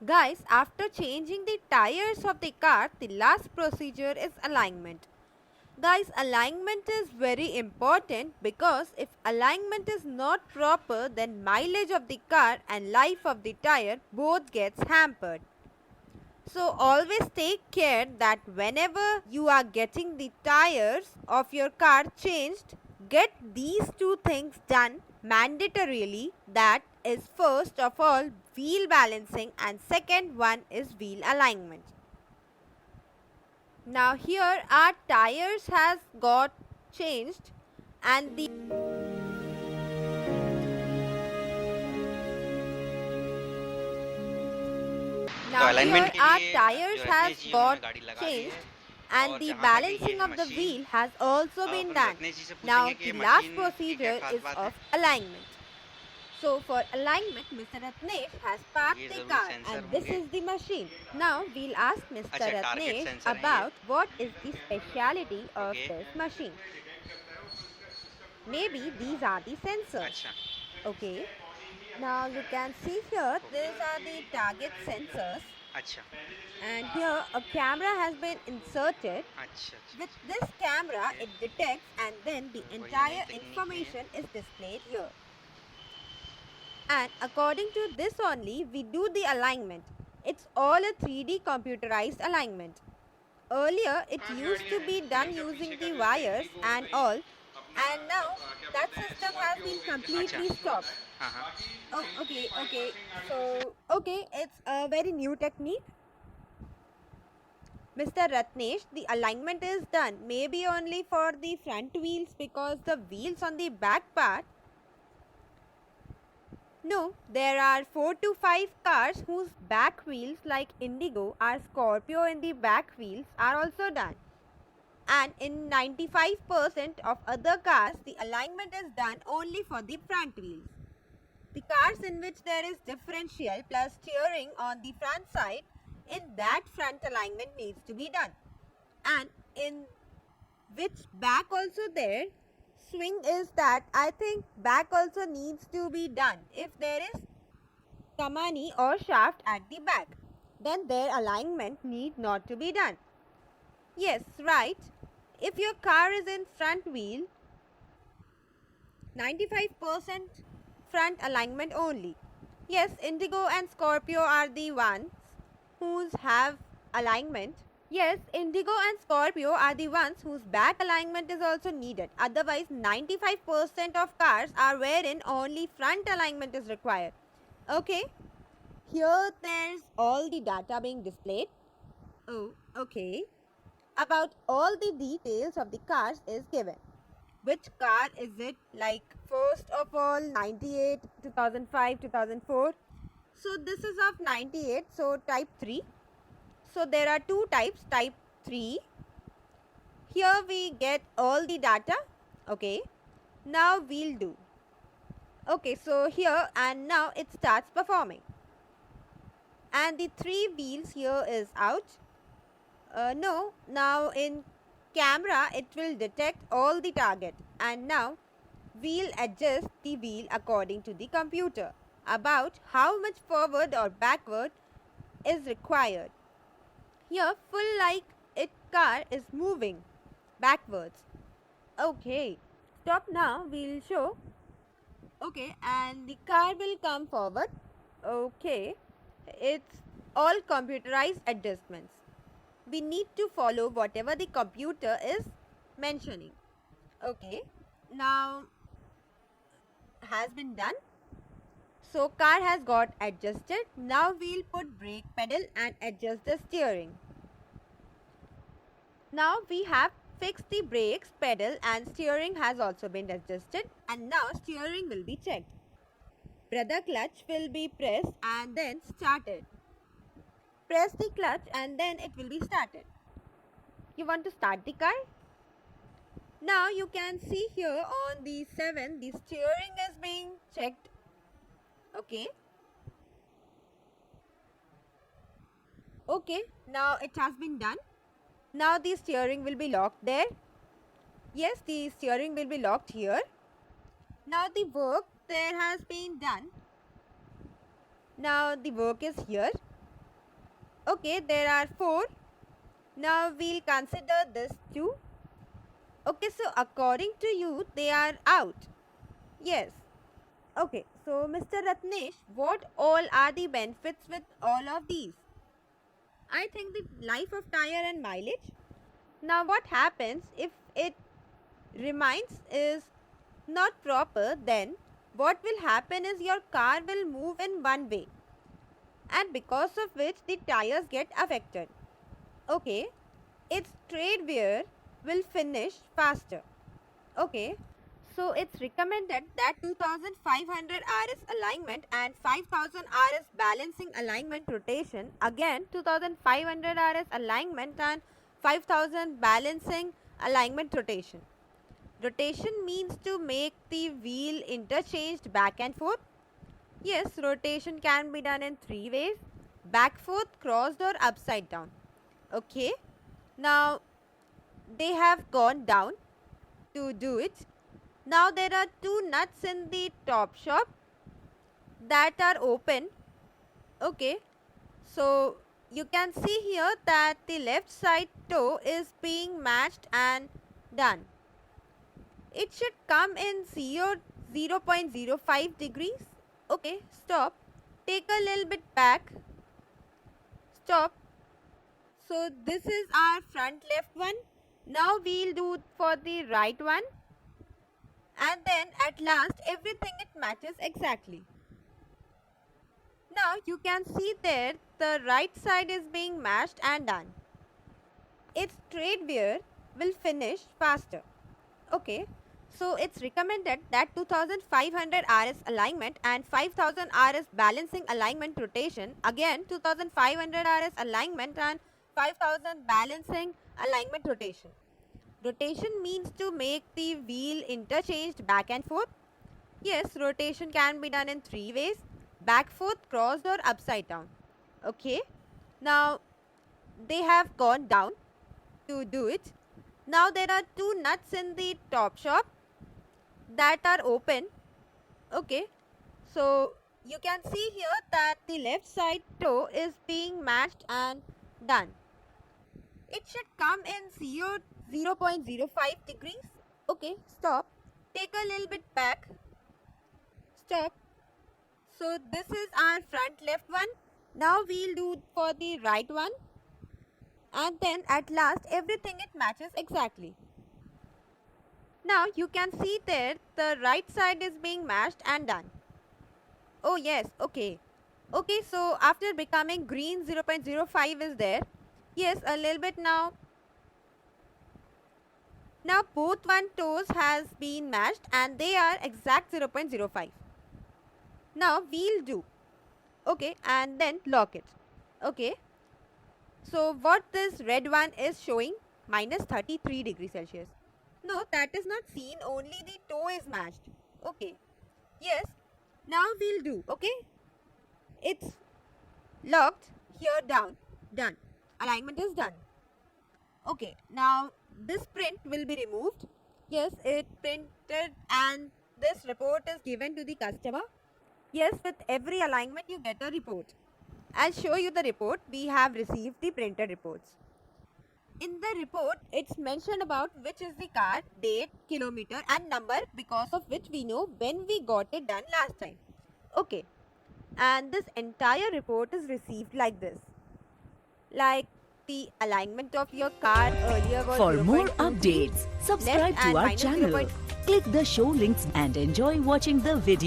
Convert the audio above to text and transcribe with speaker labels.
Speaker 1: Guys, after changing the tires of the car, the last procedure is alignment. Guys, alignment is very important because if alignment is not proper, then mileage of the car and life of the tire both gets hampered. So always take care that whenever you are getting the tires of your car changed, get these two things done mandatorily. That is first of all wheel balancing and second one is wheel alignment. Now here our tires has got changed and the
Speaker 2: तो
Speaker 1: now here
Speaker 2: alignment के
Speaker 1: our
Speaker 2: लिए
Speaker 1: tires
Speaker 2: जो
Speaker 1: has
Speaker 2: Ratnesh ji
Speaker 1: got
Speaker 2: उन्होंने गाड़ी लगा दी
Speaker 1: changed
Speaker 2: है
Speaker 1: and
Speaker 2: और
Speaker 1: the
Speaker 2: जहाँ तक है ये
Speaker 1: balancing of the
Speaker 2: machine
Speaker 1: wheel has also been
Speaker 2: अपन
Speaker 1: done.
Speaker 2: रत्नेश जी से
Speaker 1: Now
Speaker 2: पूछेंगे कि
Speaker 1: the
Speaker 2: ये
Speaker 1: last
Speaker 2: मशीन की क्या
Speaker 1: procedure
Speaker 2: खास
Speaker 1: is
Speaker 2: बात है
Speaker 1: of alignment. So for alignment, Mr. Ratnesh has parked
Speaker 2: ये
Speaker 1: the
Speaker 2: ज़रूर
Speaker 1: car
Speaker 2: सेंसर
Speaker 1: and this
Speaker 2: होंगे
Speaker 1: is the machine. Now we'll ask Mr.
Speaker 2: अच्छा टारगेट
Speaker 1: Ratnesh
Speaker 2: सेंसर हैं ये
Speaker 1: about what is the speciality of
Speaker 2: okay
Speaker 1: this machine. Maybe these are the sensors.
Speaker 2: अच्छा
Speaker 1: Okay. Now you can see here these are the target sensors
Speaker 2: अच्छा
Speaker 1: and here a camera has been inserted.
Speaker 2: अच्छा अच्छा
Speaker 1: With this camera
Speaker 2: okay
Speaker 1: it detects and then the
Speaker 2: बढ़िया नई
Speaker 1: entire
Speaker 2: तकनीक है
Speaker 1: information is displayed here. And according to this only we do the alignment. It's all a 3D computerized alignment. Earlier it used to be done using the wires and all and now that system has been
Speaker 2: अच्छा
Speaker 1: completely stopped.
Speaker 2: हाँ हाँ
Speaker 1: Oh, okay. So, it's a very new technique. Mr. Ratnesh, the alignment is done. Maybe only for the front wheels because the wheels on the back part. No, there are 4 to 5 cars whose back wheels like Indigo or Scorpio in the back wheels are also done. And in 95% of other cars, the alignment is done only for the front wheels. The cars in which there is differential plus steering on the front side, in that front alignment needs to be done. And in which back also there, swing is that I think back also needs to be done. If there is kamani or shaft at the back, then their alignment need not to be done. Yes, right. If your car is in front wheel, 95% front alignment only. Yes, Indigo and Scorpio are the ones whose have alignment. Yes, Indigo and Scorpio are the ones whose back alignment is also needed. Otherwise, 95% of cars are wherein only front alignment is required. Okay, here there's all the data being displayed. Oh, okay. About all the details of the cars is given. Which car is it? Like first of all 98, 2005, 2004. So this is of 98, so type 3. So there are two types, type 3. Here we get all the data. Okay. Now we'll do. Okay, so here and now it starts performing. And the 3 wheels here is out. No, now in camera it will detect all the target and now we'll adjust the wheel according to the computer about how much forward or backward is required. Here full like it car is moving backwards. Okay, stop now, we'll show. Okay, and the car will come forward. Okay, it's all computerized adjustments. We need to follow whatever the computer is mentioning. Okay, now has been done. So car has got adjusted. Now we'll put brake pedal and adjust the steering. Now we have fixed the brakes, pedal and steering has also been adjusted and now steering will be checked. Brother clutch will be pressed and then started. Press the clutch and then it will be started. You want to start the car? Now you can see here on the 7 the steering is being checked. Okay. Okay, now it has been done. Now the steering will be locked there. Yes, the steering will be locked here. Now the work there has been done. Now the work is here. Okay, there are 4. Now we'll consider this 2. Okay, so according to you, they are out. Yes. Okay, so Mr. Ratnesh, what all are the benefits with all of these? I think the life of tire and mileage. Now what happens if it remains is not proper, then what will happen is your car will move in one way, and because of which the tires get affected. Okay, its tread wear will finish faster. Okay, so it's recommended that 2500 RS alignment and 5000 RS balancing alignment rotation, again 2500 RS alignment and 5000 balancing alignment rotation. Rotation means to make the wheel interchanged back and forth. Yes, rotation can be done in 3 ways: back, forth, crossed, or upside down. Okay, now they have gone down to do it. Now there are 2 nuts in the top shop that are open. Okay, so you can see here that the left side toe is being matched and done. It should come in 0.05 degrees. Okay, stop. Take a little bit back. Stop. So this is our front left one. Now we'll do for the right one. And then at last everything it matches exactly. Now you can see there the right side is being matched and done. Its tread wear will finish faster. Okay, so it's recommended that 2500 RS alignment and 5000 RS balancing alignment rotation, again 2500 RS alignment and 5000 balancing alignment rotation. Rotation means to make the wheel interchanged back and forth. Yes, rotation can be done in 3 ways: back, forth, crossed, or upside down. Okay, now they have gone down to do it. Now there are 2 nuts in the top shop that are open. Okay, so you can see here that the left side toe is being matched and done. It should come in 0.05 degrees. Okay, stop. Take a little bit back. Stop. So this is our front left one. Now we'll do for the right one. And then at last everything it matches exactly. Now you can see there the right side is being matched and done. Oh yes, okay. Okay, so after becoming green, 0.05 is there. Yes, a little bit now. Now both one toes has been matched and they are exact 0.05. Now we'll do. Okay, and then lock it. Okay. So what this red one is showing, minus 33 degrees Celsius. No, that is not seen, only the toe is matched. Okay. Yes. Now we'll do. Okay. It's locked here down. Done. Alignment is done. Okay. Now this print will be removed. Yes, it printed and this report is given to the customer. Yes, with every alignment you get a report. I'll show you the report. We have received the printed reports. In the report, it's mentioned about which is the car, date, kilometer and number, because of which we know when we got it done last time. Okay. And this entire report is received like this. Like the alignment of your car earlier was
Speaker 3: For more
Speaker 1: 0.2,
Speaker 3: updates, subscribe
Speaker 1: left and
Speaker 3: to our
Speaker 1: minus
Speaker 3: channel.
Speaker 1: 0.2.
Speaker 3: Click the show links and enjoy watching the video.